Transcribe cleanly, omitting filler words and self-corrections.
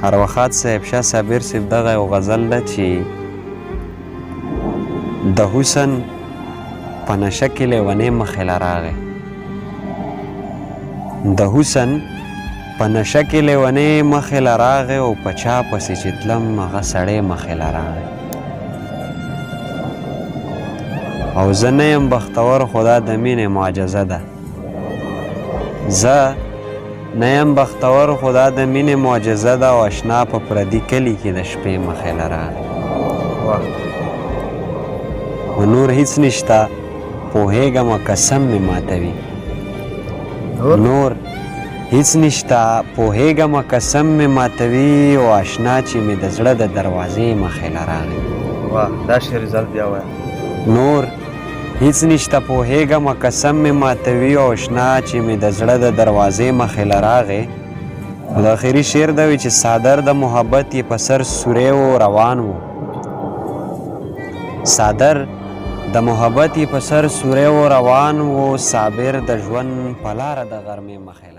ارواښاد صاحب شاه صابر صاحب دغه یو غزل ده چې د حسن په نشه کې لیونی مخې له راغی، د حسن په نشه کې لیونی مخې له راغی او په چا پسې چې تلم هغه سړی مخې له راغی. او زه نه یم بختور خو دا د مینې معجزه ده، زه نه یم بختور خو دا د مینې معجزه ده او اشنا په پردي کلي کې د شپې مخې له راغی. و نور هیڅ نشته پوهېږمه قسم مې ماتوي، نور هیڅ نشته پوهېږمه قسم مې ماتوي او اشنا چې مې د زړه د دروازې مخې له راغی. واه دا شعر زل بیا وایه. نور هیڅ نشته پوهېږمه قسم مې ماتوي او اشنا چې مې د زړه د دروازې مخې له راغی. او د آخري شعر دا وي چې صادر د محبت یې په سر سوری و روان و، صادر د محبت یې په سر سوری و روان و، صابر د ژوند په لاره د غرمې مخې